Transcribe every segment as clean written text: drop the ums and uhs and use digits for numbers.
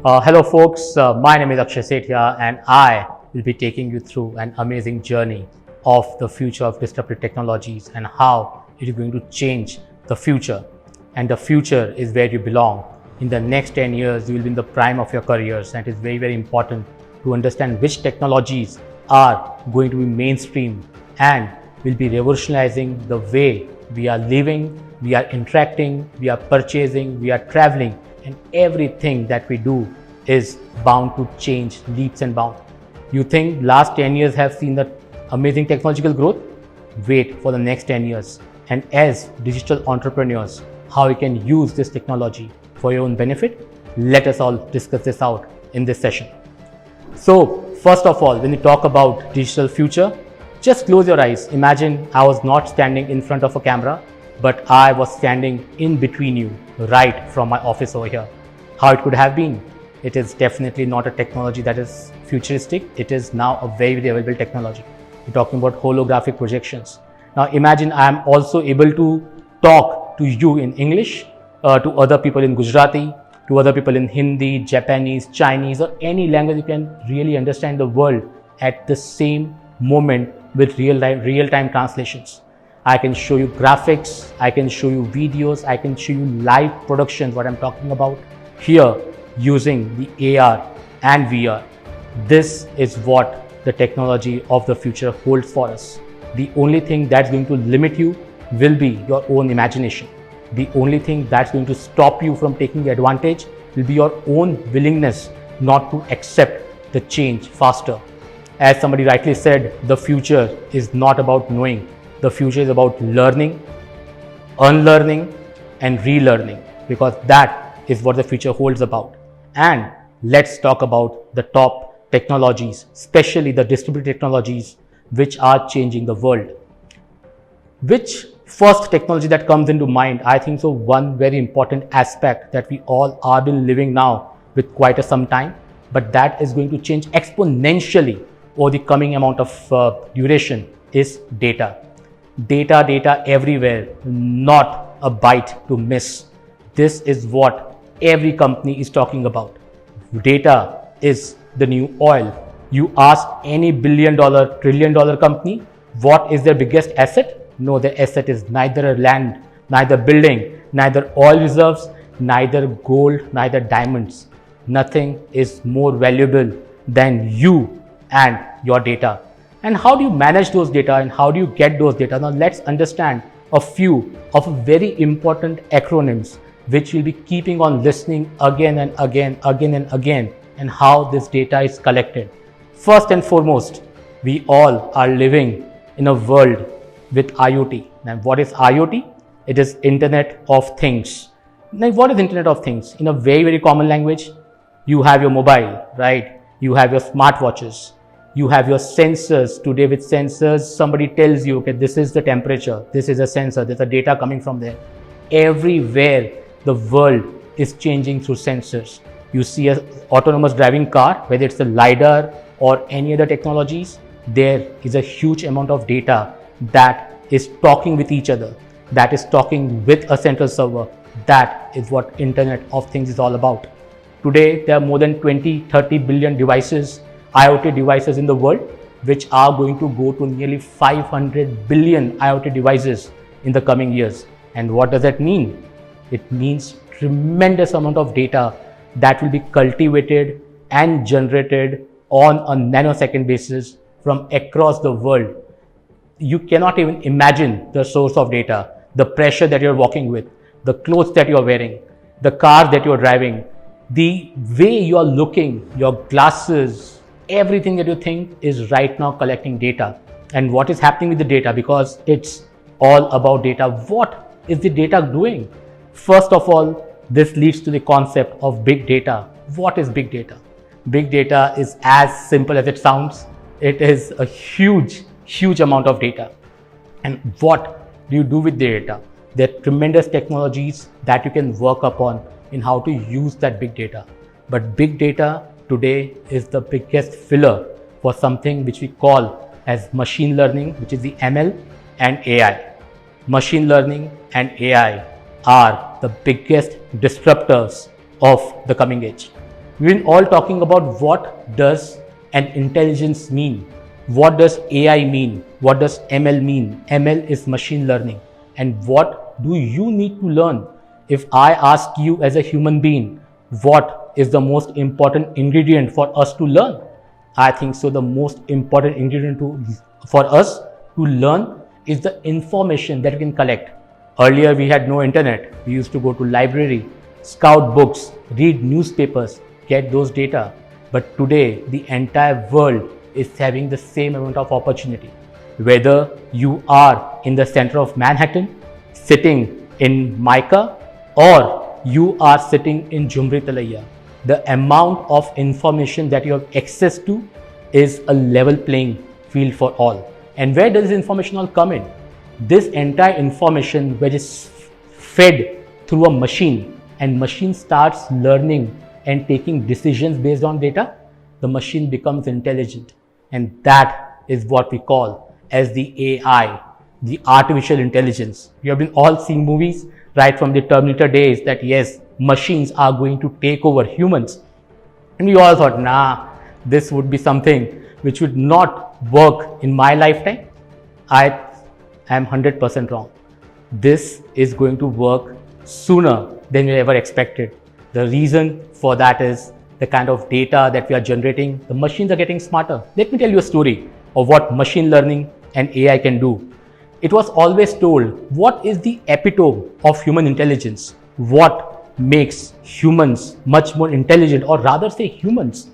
Hello folks, my name is Akshay Sethia and I will be taking you through an amazing journey of the future of disruptive technologies and how it is going to change the future. And the future is where you belong. In the next 10 years, you will be in the prime of your careers, and it is very, very important to understand which technologies are going to be mainstream and will be revolutionizing the way we are living, we are interacting, we are purchasing, we are traveling, and everything that we do is bound to change leaps and bounds. You think last 10 years have seen the amazing technological growth? Wait for the next 10 years. And as digital entrepreneurs, how you can use this technology for your own benefit? Let us all discuss this out in this session. So first of all, when you talk about digital future, just close your eyes. Imagine I was not standing in front of a camera, but I was standing in between you, right from my office over here. How it could have been? It is definitely not a technology that is futuristic. It is now a very, very available technology. We're talking about holographic projections. Now imagine I am also able to talk to you in English, to other people in Gujarati, to other people in Hindi, Japanese, Chinese, or any language you can really understand the world at the same moment with real-time translations. I can show you graphics, I can show you videos, I can show you live productions, what I'm talking about here using the AR and VR. This is what the technology of the future holds for us. The only thing that's going to limit you will be your own imagination. The only thing that's going to stop you from taking advantage will be your own willingness not to accept the change faster. As somebody rightly said, the future is not about knowing. The future is about learning, unlearning, and relearning, because that is what the future holds about. And let's talk about the top technologies, especially the distributed technologies which are changing the world. Which first technology that comes into mind? I think so one very important aspect that we all are been living now with quite some time, but that is going to change exponentially over the coming amount of duration is data. Data everywhere, not a bite to miss. This is what every company is talking about. Data is the new oil. You ask any billion-dollar, trillion-dollar company, what is their biggest asset? No, their asset is neither land, neither building, neither oil reserves, neither gold, neither diamonds. Nothing is more valuable than you and your data. And how do you manage those data and how do you get those data? Now let's understand a few of very important acronyms which we'll be keeping on listening again and again and how this data is collected. First and foremost, we all are living in a world with IoT. Now what is IoT? It is Internet of Things. Now what is Internet of Things? In a very, very common language, you have your mobile, right? You have your smartwatches. You have your sensors. Today with sensors, somebody tells you, okay, this is the temperature, this is a sensor, there's a data coming from there. Everywhere the world is changing through sensors. You see an autonomous driving car, whether it's the LiDAR or any other technologies, there is a huge amount of data that is talking with each other, that is talking with a central server. That is what Internet of Things is all about. Today, there are more than 20-30 billion devices, IoT devices in the world, which are going to go to nearly 500 billion IoT devices in the coming years. And what does that mean? It means tremendous amount of data that will be cultivated and generated on a nanosecond basis from across the world. You cannot even imagine the source of data, the pressure that you're walking with, the clothes that you're wearing, the car that you're driving, the way you are looking, your glasses, everything that you think is right now collecting data. And what is happening with the data? Because it's all about data. What is the data doing? First of all, this leads to the concept of big data. What is big data? Big data is as simple as it sounds. It is a huge amount of data. And what do you do with the data? There are tremendous technologies that you can work upon in how to use that big data. But big data today is the biggest filler for something which we call as machine learning, which is the ML and AI. Machine learning and AI are the biggest disruptors of the coming age. We've been all talking about what does an intelligence mean? What does AI mean? What does ML mean? ML is machine learning. And what do you need to learn? If I ask you as a human being, what is the most important ingredient for us to learn? I think so the most important ingredient for us to learn is the information that we can collect. Earlier we had no internet. We used to go to library, scout books, read newspapers, get those data. But today the entire world is having the same amount of opportunity. Whether you are in the center of Manhattan, sitting in Mica, or you are sitting in Jumri Talaiya, the amount of information that you have access to is a level playing field for all. And where does this information all come in? This entire information which is fed through a machine, and machine starts learning and taking decisions based on data, the machine becomes intelligent. And that is what we call as the AI, the artificial intelligence. You have been all seeing movies right from the Terminator days that yes, machines are going to take over humans. And we all thought, nah, this would be something which would not work in my lifetime. I am 100% wrong. This is going to work sooner than we ever expected. The reason for that is the kind of data that we are generating. The machines are getting smarter. Let me tell you a story of what machine learning and AI can do. It was always told, what is the epitome of human intelligence? What makes humans much more intelligent, or rather say humans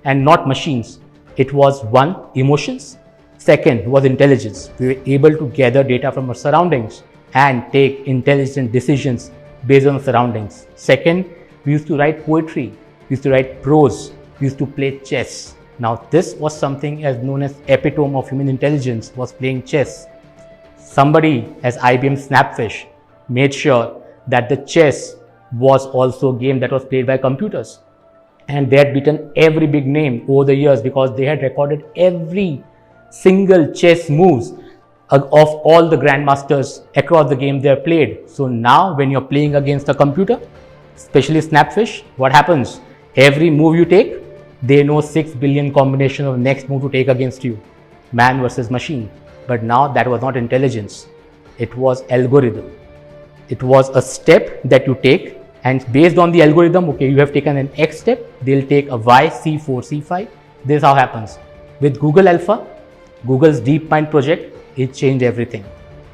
and not machines? It was one, emotions. Second was intelligence. We were able to gather data from our surroundings and take intelligent decisions based on the surroundings. Second, we used to write poetry. We used to write prose. We used to play chess. Now this was something as known as epitome of human intelligence, was playing chess. Somebody as IBM Snapfish made sure that the chess was also a game that was played by computers. And they had beaten every big name over the years because they had recorded every single chess moves of all the grandmasters across the game they have played. So now when you're playing against a computer, especially Snapfish, what happens? Every move you take, they know 6 billion combination of next move to take against you. Man versus machine. But now that was not intelligence. It was algorithm. It was a step that you take, and based on the algorithm, okay, you have taken an X step, they'll take a Y, C4, C5. This is how it happens. With Google Alpha, Google's DeepMind project, it changed everything.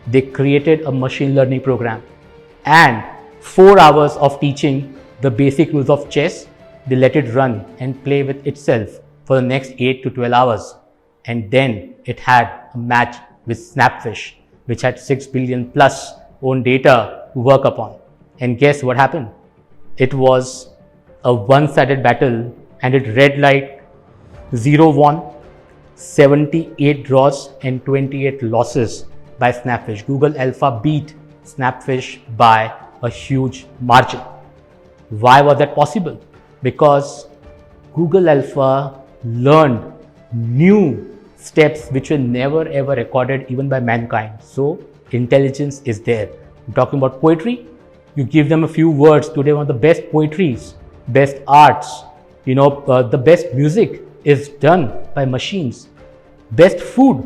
They created a machine learning program, and 4 hours of teaching the basic rules of chess, they let it run and play with itself for the next 8 to 12 hours. And then it had a match with Snapfish, which had 6 billion plus own data to work upon. And guess what happened? It was a one-sided battle, and it read like 0 won, 78 draws and 28 losses by Snapfish. Google Alpha beat Snapfish by a huge margin. Why was that possible? Because Google Alpha learned new steps which were never ever recorded even by mankind. So intelligence is there. I'm talking about poetry. You give them a few words. Today one of the best poetries, best arts, the best music is done by machines. Best food,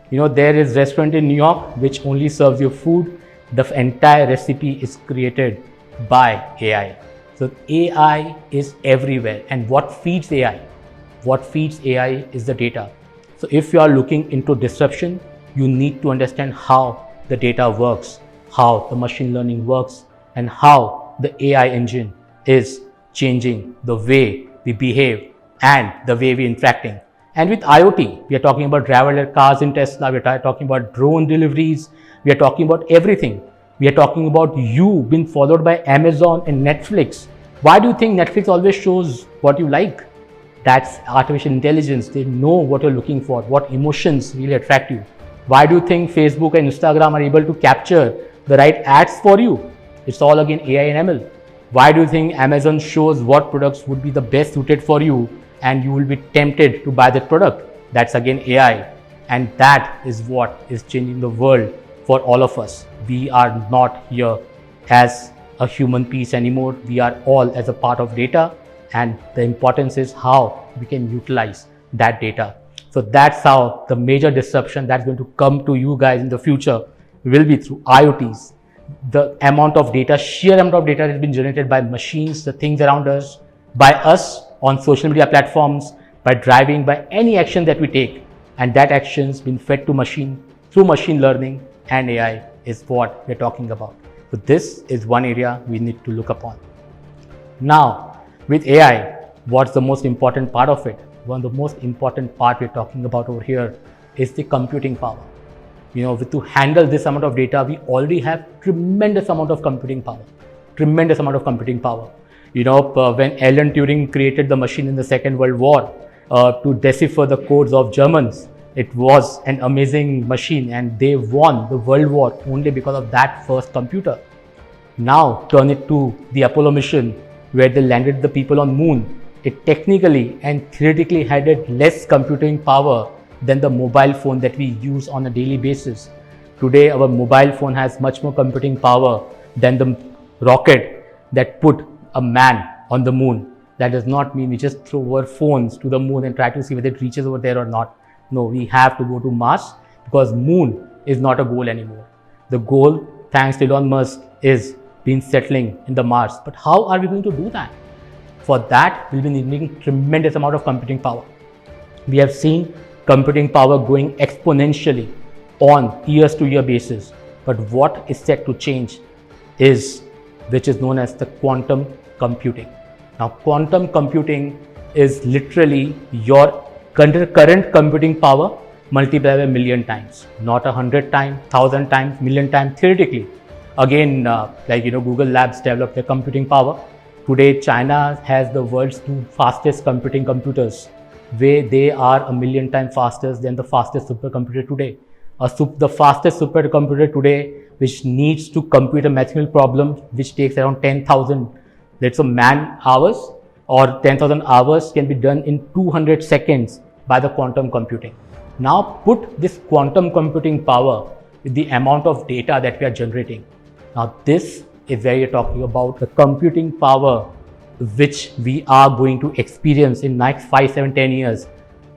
there is restaurant in New York which only serves you food. The entire recipe is created by AI. So AI is everywhere. And what feeds AI? What feeds AI is the data. So if you are looking into disruption, you need to understand how the data works, how the machine learning works, and how the AI engine is changing the way we behave and the way we're interacting. And with IoT, we are talking about driverless cars in Tesla, we are talking about drone deliveries, we are talking about everything. We are talking about you being followed by Amazon and Netflix. Why do you think Netflix always shows what you like? That's artificial intelligence. They know what you're looking for, what emotions really attract you. Why do you think Facebook and Instagram are able to capture the right ads for you? It's all again AI and ML. Why do you think Amazon shows what products would be the best suited for you and you will be tempted to buy that product? That's again AI. And that is what is changing the world for all of us. We are not here as a human piece anymore. We are all as a part of data. and the importance is how we can utilize that data. So that's how the major disruption that's going to come to you guys in the future will be through IoTs. The amount of data, sheer amount of data has been generated by machines, the things around us, by us on social media platforms, by driving, by any action that we take. And that action's been fed to machine through machine learning and AI is what we're talking about. So this is one area we need to look upon. Now, with AI, what's the most important part of it? One of the most important part we're talking about over here is the computing power. To handle this amount of data, we already have tremendous amount of computing power. When Alan Turing created the machine in the Second World War to decipher the codes of Germans, it was an amazing machine and they won the World War only because of that first computer. Now turn it to the Apollo mission where they landed the people on moon. It technically and theoretically had less computing power than the mobile phone that we use on a daily basis. Today, our mobile phone has much more computing power than the rocket that put a man on the moon. That does not mean we just throw our phones to the moon and try to see whether it reaches over there or not. No, we have to go to Mars because moon is not a goal anymore. The goal, thanks to Elon Musk, is been settling in the Mars. But how are we going to do that? For that, we'll be needing tremendous amount of computing power. We have seen computing power growing exponentially on year-to-year basis. But what is set to change which is known as the quantum computing. Now, quantum computing is literally your current computing power multiplied by a million times, not 100 times, 1,000 times, million times theoretically. Again, Google Labs developed their computing power. Today, China has the world's two fastest computing computers, where they are a million times faster than the fastest supercomputer today. The fastest supercomputer today, which needs to compute a mathematical problem, which takes around 10,000, let's say man hours or 10,000 hours, can be done in 200 seconds by the quantum computing. Now put this quantum computing power with the amount of data that we are generating. Now this is where you're talking about the computing power which we are going to experience in next 5, 7, 10 years.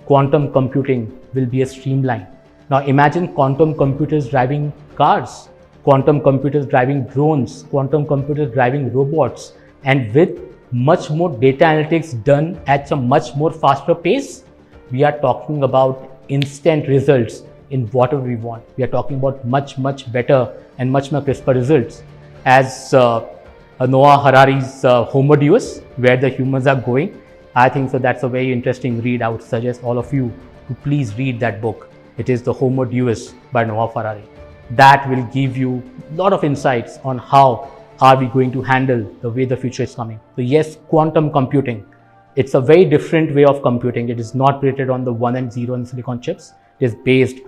Quantum computing will be a streamline. Now imagine quantum computers driving cars, quantum computers driving drones, quantum computers driving robots, and with much more data analytics done at a much more faster pace. We are talking about instant results in whatever we want. We are talking about much better and much more crisper results. As Noah Harari's Homo Deus, where the humans are going, I think so that's a very interesting read. I would suggest all of you to please read that book. It is the Homo Deus by Noah Harari. That will give you a lot of insights on how are we going to handle the way the future is coming. So yes, quantum computing, it's a very different way of computing. It is not created on the 1 and 0 in silicon chips. It is based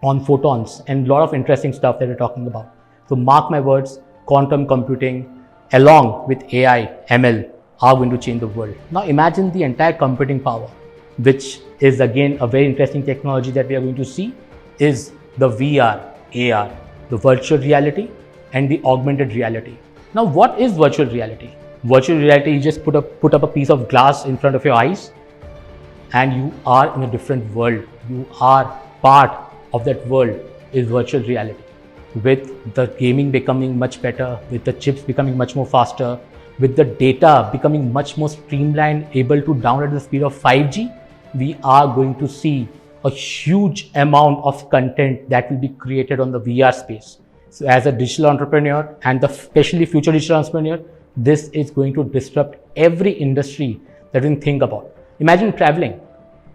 on photons and a lot of interesting stuff that we're talking about. So mark my words, quantum computing along with AI, ML are going to change the world. Now imagine the entire computing power, which is again a very interesting technology that we are going to see, is the VR, AR, the virtual reality and the augmented reality. Now what is virtual reality? Virtual reality, you just put up a piece of glass in front of your eyes and you are in a different world. You are part of that world is virtual reality. With the gaming becoming much better, with the chips becoming much more faster, with the data becoming much more streamlined, able to download at the speed of 5G, we are going to see a huge amount of content that will be created on the VR space. So as a digital entrepreneur and especially future digital entrepreneur, this is going to disrupt every industry that you can think about. Imagine traveling.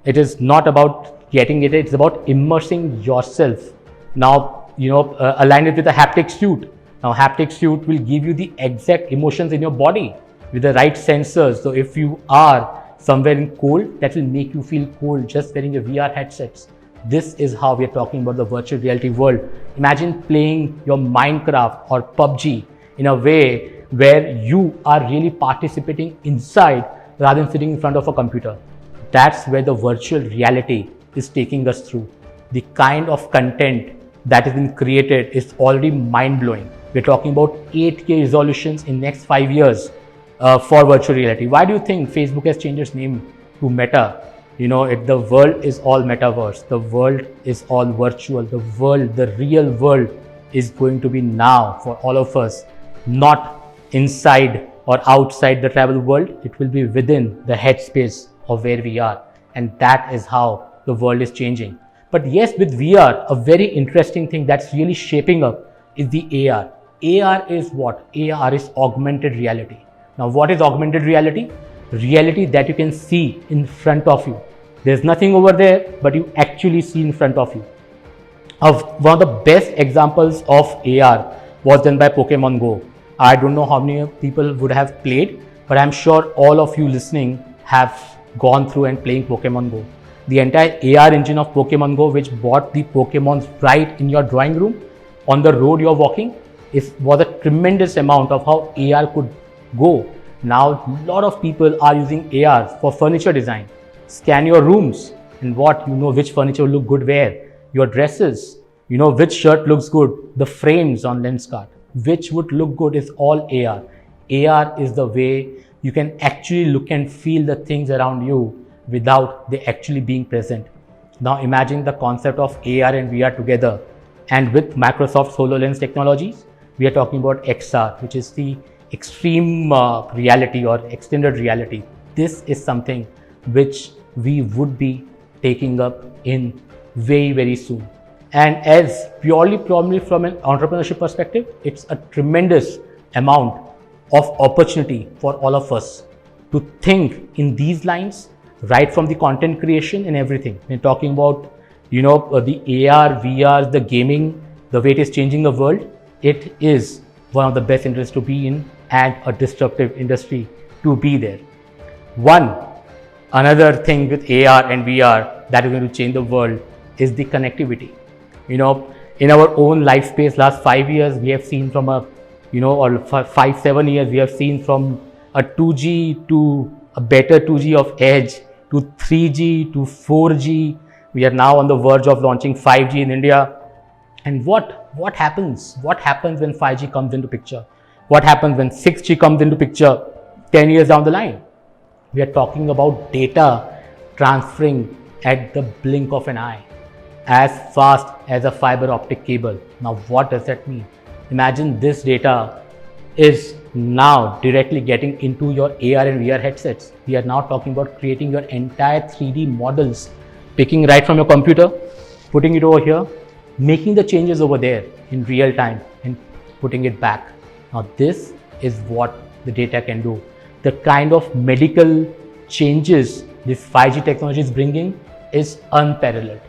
It is not about getting it, it's about immersing yourself. Now, align it with a haptic suit. Now, haptic suit will give you the exact emotions in your body with the right sensors. So if you are somewhere in cold, that will make you feel cold just wearing your VR headsets. This is how we are talking about the virtual reality world. Imagine playing your Minecraft or PUBG in a way where you are really participating inside rather than sitting in front of a computer. That's where the virtual reality is taking us through. The kind of content that has been created is already mind-blowing. We're talking about 8K resolutions in next 5 years. for virtual reality. Why do you think Facebook has changed its name to Meta? The world is all metaverse. The world is all virtual. The real world is going to be now for all of us, not inside or outside the travel world. It will be within the headspace of where we are. And that is how the world is changing. But yes, with VR, a very interesting thing that's really shaping up is the AR. AR is what? AR is augmented reality. Now, what is augmented reality? Reality that you can see in front of you. There's nothing over there, but you actually see in front of you. One of the best examples of AR was done by Pokemon Go. I don't know how many people would have played, but I'm sure all of you listening have gone through and playing Pokemon Go. The entire AR engine of Pokemon Go, which brought the Pokemons right in your drawing room, on the road you're walking, was a tremendous amount of how AR could go. Now, a lot of people are using AR for furniture design. Scan your rooms and which furniture will look good where. Your dresses, which shirt looks good. The frames on Lenskart, which would look good, is all AR. AR is the way you can actually look and feel the things around you without they actually being present. Now imagine the concept of AR and VR together. And with Microsoft HoloLens technologies, we are talking about XR, which is the extreme reality or extended reality. This is something which we would be taking up in very, very soon. And as purely from an entrepreneurship perspective, it's a tremendous amount of opportunity for all of us to think in these lines, right from the content creation and everything. We're talking about, the AR, VR, the gaming, the way it is changing the world. It is one of the best industries to be in and a disruptive industry to be there. Another thing with AR and VR that is going to change the world is the connectivity. In our own life space, last 5 years, we have seen from or 5-7 years, we have seen from a 2G to a better 2G of edge to 3G to 4G. We are now on the verge of launching 5G in India. And what happens? What happens when 5G comes into picture? What happens when 6G comes into picture 10 years down the line? We are talking about data transferring at the blink of an eye, as fast as a fiber optic cable. Now, what does that mean? Imagine this data is now directly getting into your AR and VR headsets. We are now talking about creating your entire 3D models, picking right from your computer, putting it over here, making the changes over there in real time and putting it back. Now, this is what the data can do. The kind of medical changes this 5G technology is bringing is unparalleled.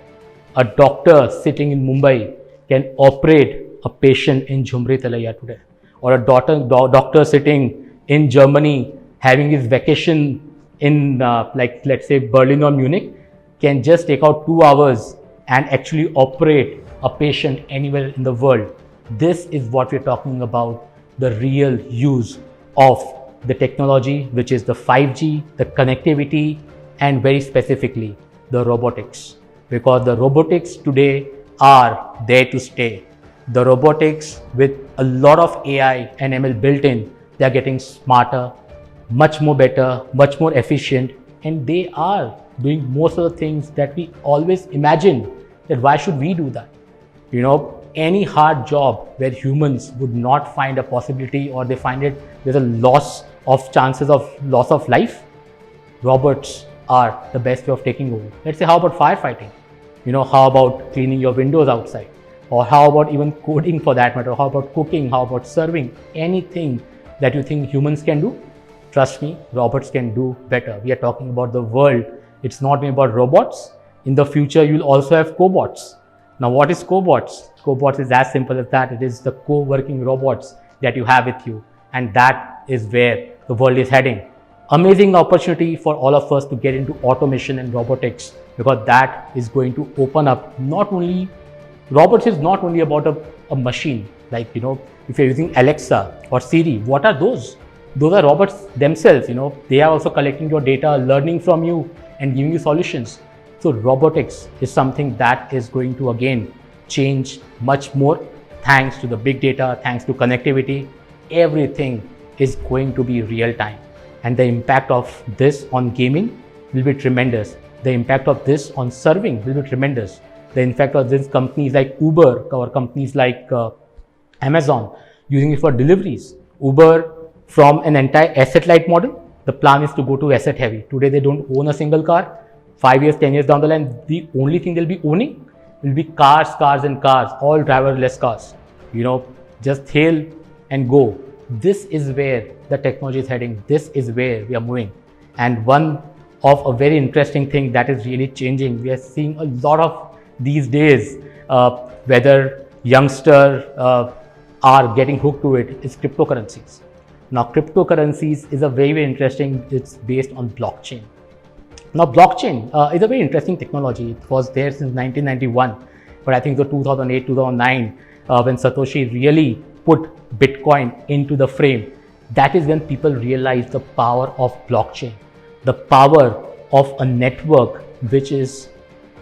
A doctor sitting in Mumbai can operate a patient in Jhumri Talaya today, or a doctor sitting in Germany having his vacation in let's say Berlin or Munich can just take out 2 hours and actually operate a patient anywhere in the world. This is what we're talking about, the real use of the technology, which is the 5G, the connectivity, and very specifically the robotics. Because the robotics today are there to stay. The robotics with a lot of AI and ML built in, they are getting smarter, much more better, much more efficient, and they are doing most of the things that we always imagine that why should we do that? Any hard job where humans would not find a possibility or they find it there's a loss of chances of loss of life, robots are the best way of taking over. Let's say, how about firefighting? How about cleaning your windows outside? Or how about even coding for that matter? How about cooking? How about serving? Anything that you think humans can do, trust me, robots can do better. We are talking about the world. It's not only about robots. In the future, you'll also have cobots. Now, what is cobots? Cobots is as simple as that. It is the co-working robots that you have with you. And that is where the world is heading. Amazing opportunity for all of us to get into automation and robotics, because that is going to open up robots is not only about a machine. If you're using Alexa or Siri, what are those? Those are robots themselves. They are also collecting your data, learning from you and giving you solutions. So robotics is something that is going to again change much more thanks to the big data, thanks to connectivity. Everything is going to be real time. And the impact of this on gaming will be tremendous. The impact of this on serving will be tremendous. The impact of this companies like Uber or companies like Amazon using it for deliveries. Uber from an entire asset light model, the plan is to go to asset heavy. Today they don't own a single car. 5 years, 10 years down the line, the only thing they'll be owning will be cars, all driverless cars. Just hail and go. This is where the technology is heading. This is where we are moving. And one of a very interesting thing that is really changing, we are seeing a lot of these days, whether youngsters are getting hooked to it, is cryptocurrencies. Now, cryptocurrencies is a very interesting, it's based on blockchain. Now, blockchain is a very interesting technology. It was there since 1991, but I think the 2008, 2009, when Satoshi really put Bitcoin into the frame, that is when people realized the power of blockchain, the power of a network which is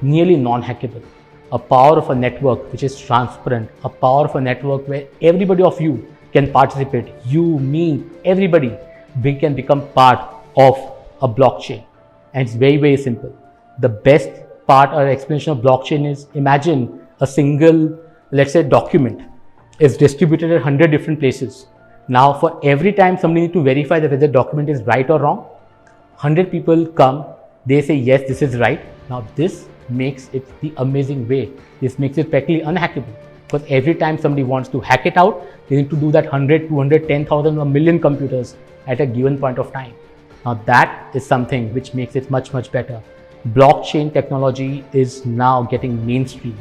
nearly non-hackable, a power of a network which is transparent, a power of a network where everybody of you can participate, you, me, everybody, we can become part of a blockchain. And it's very, very simple. The best part or explanation of blockchain is, imagine a single, let's say, document is distributed at 100 different places. Now, for every time somebody needs to verify that whether the document is right or wrong, 100 people come, they say, yes, this is right. Now, this makes it the amazing way. This makes it practically unhackable. Because every time somebody wants to hack it out, they need to do that 100, 200, 10,000 or million computers at a given point of time. Now that is something which makes it much, much better. Blockchain technology is now getting mainstream.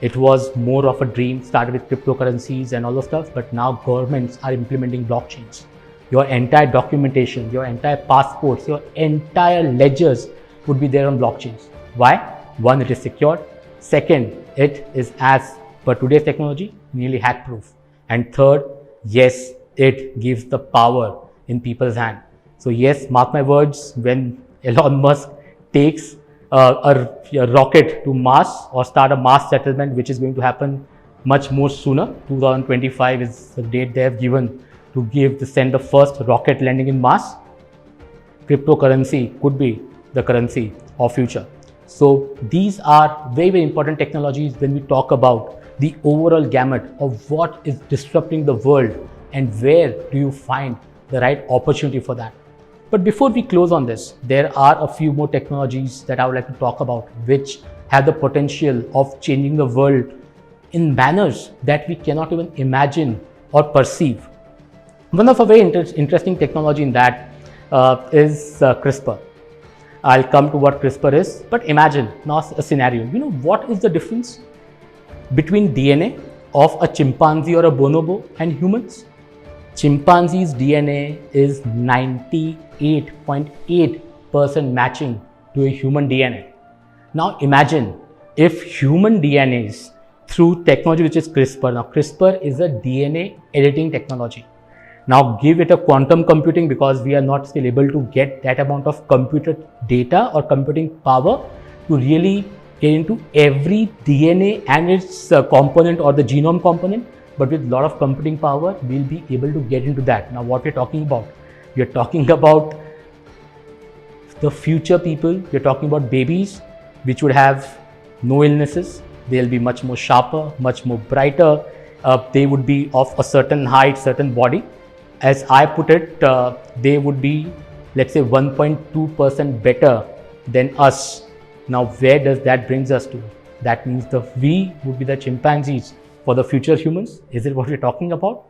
It was more of a dream, started with cryptocurrencies and all the stuff, but now governments are implementing blockchains. Your entire documentation, your entire passports, your entire ledgers would be there on blockchains. Why? One, it is secure. Second, it is, as per today's technology, nearly hack proof. And third, yes, it gives the power in people's hand. So yes, mark my words, when Elon Musk takes a rocket to Mars or start a Mars settlement, which is going to happen much more sooner, 2025 is the date they have given to send the first rocket landing in Mars, cryptocurrency could be the currency of future. So these are very, very important technologies when we talk about the overall gamut of what is disrupting the world and where do you find the right opportunity for that. But before we close on this, there are a few more technologies that I would like to talk about which have the potential of changing the world in manners that we cannot even imagine or perceive. One of a very interesting technology in that is CRISPR. I'll come to what CRISPR is, but imagine now a scenario. What is the difference between DNA of a chimpanzee or a bonobo and humans? Chimpanzee's DNA is 98.8% matching to a human DNA. Now imagine if human DNAs through technology which is CRISPR. Now CRISPR is a DNA editing technology. Now give it a quantum computing, because we are not still able to get that amount of computer data or computing power to really get into every DNA and its component or the genome component. But with a lot of computing power, we'll be able to get into that. Now what we're talking about? We're talking about the future people. We're talking about babies which would have no illnesses. They'll be much more sharper, much more brighter. They would be of a certain height, certain body. As I put it, they would be, let's say, 1.2% better than us. Now where does that brings us to? That means we would be the chimpanzees for the future humans. Is it what we're talking about?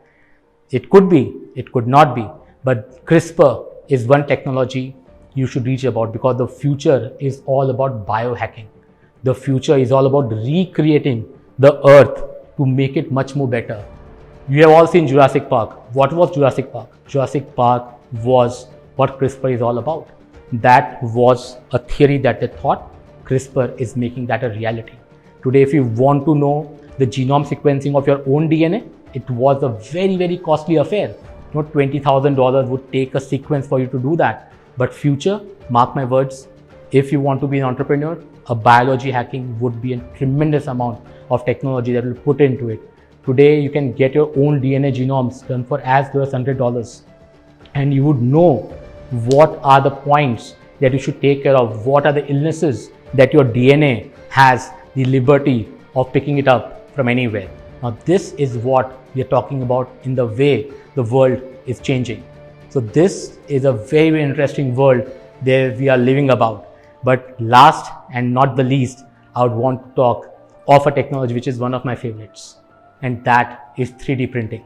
It could be, it could not be. But CRISPR is one technology you should reach about, because the future is all about biohacking. The future is all about recreating the earth to make it much more better. You have all seen Jurassic Park. What was Jurassic Park? Jurassic Park was what CRISPR is all about. That was a theory that they thought. CRISPR is making that a reality. Today, if you want to know the genome sequencing of your own DNA, it was a very, very costly affair. $20,000 would take a sequence for you to do that. But future, mark my words, if you want to be an entrepreneur, a biology hacking would be a tremendous amount of technology that will put into it. Today, you can get your own DNA genomes done for as low as $100. and you would know what are the points that you should take care of, what are the illnesses that your DNA has the liberty of picking it up from anywhere. Now, this is what we are talking about in the way the world is changing. So this is a very, very interesting world that we are living about. But last and not the least, I would want to talk of a technology which is one of my favorites, and that is 3D printing.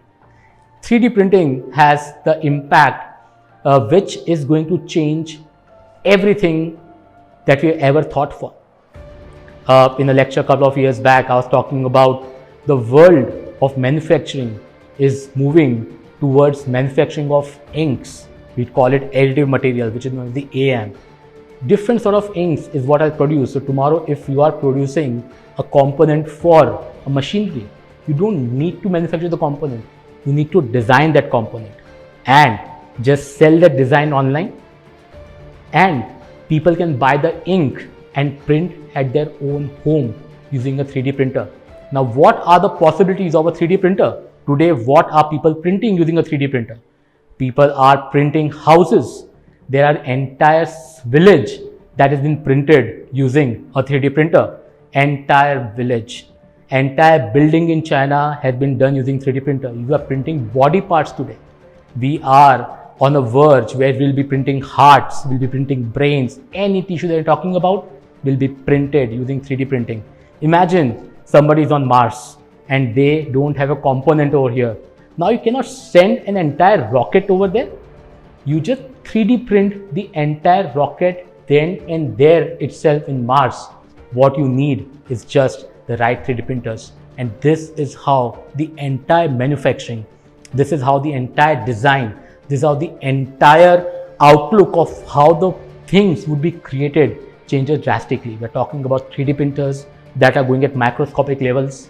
3D printing has the impact which is going to change everything that we ever thought for. In a lecture a couple of years back, I was talking about the world of manufacturing is moving towards manufacturing of inks. We call it additive material, which is known as the AM. Different sort of inks is what I'll produce. So tomorrow, if you are producing a component for a machinery, you don't need to manufacture the component. You need to design that component and just sell that design online, and people can buy the ink and print at their own home using a 3D printer. Now, what are the possibilities of a 3D printer? Today, what are people printing using a 3D printer? People are printing houses. There are entire village that has been printed using a 3D printer. Entire village. Entire building in China has been done using 3D printer. You are printing body parts today. We are on a verge where we'll be printing hearts, we'll be printing brains, any tissue that you're talking about will be printed using 3D printing. Imagine somebody is on Mars and they don't have a component over here. Now you cannot send an entire rocket over there. You just 3D print the entire rocket then and there itself in Mars. What you need is just the right 3D printers. And this is how the entire manufacturing, this is how the entire design, this is how the entire outlook of how the things would be created changes drastically. We're talking about 3D printers that are going at microscopic levels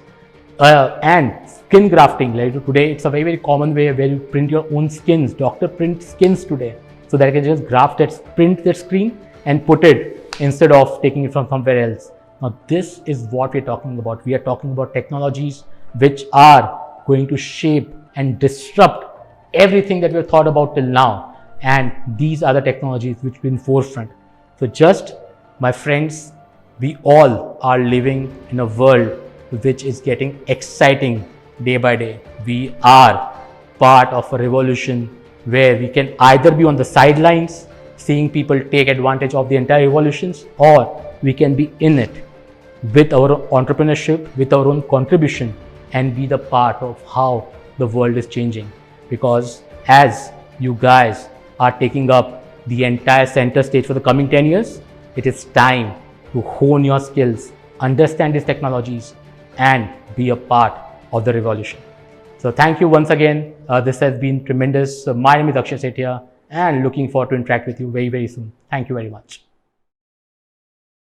and skin grafting. Like today, it's a very, very common way where you print your own skins. Doctor prints skins today so that I can just graft that, print that screen and put it instead of taking it from somewhere else. Now, this is what we're talking about. We are talking about technologies which are going to shape and disrupt everything that we've thought about till now. And these are the technologies which will be in forefront. So just, my friends, we all are living in a world which is getting exciting day by day. We are part of a revolution where we can either be on the sidelines, seeing people take advantage of the entire revolutions, or we can be in it with our entrepreneurship, with our own contribution, and be the part of how the world is changing. Because as you guys are taking up the entire center stage for the coming 10 years, it is time to hone your skills, understand these technologies, and be a part of the revolution. So thank you once again. This has been tremendous. My name is Akshay Sethia, and looking forward to interact with you very, very soon. Thank you very much.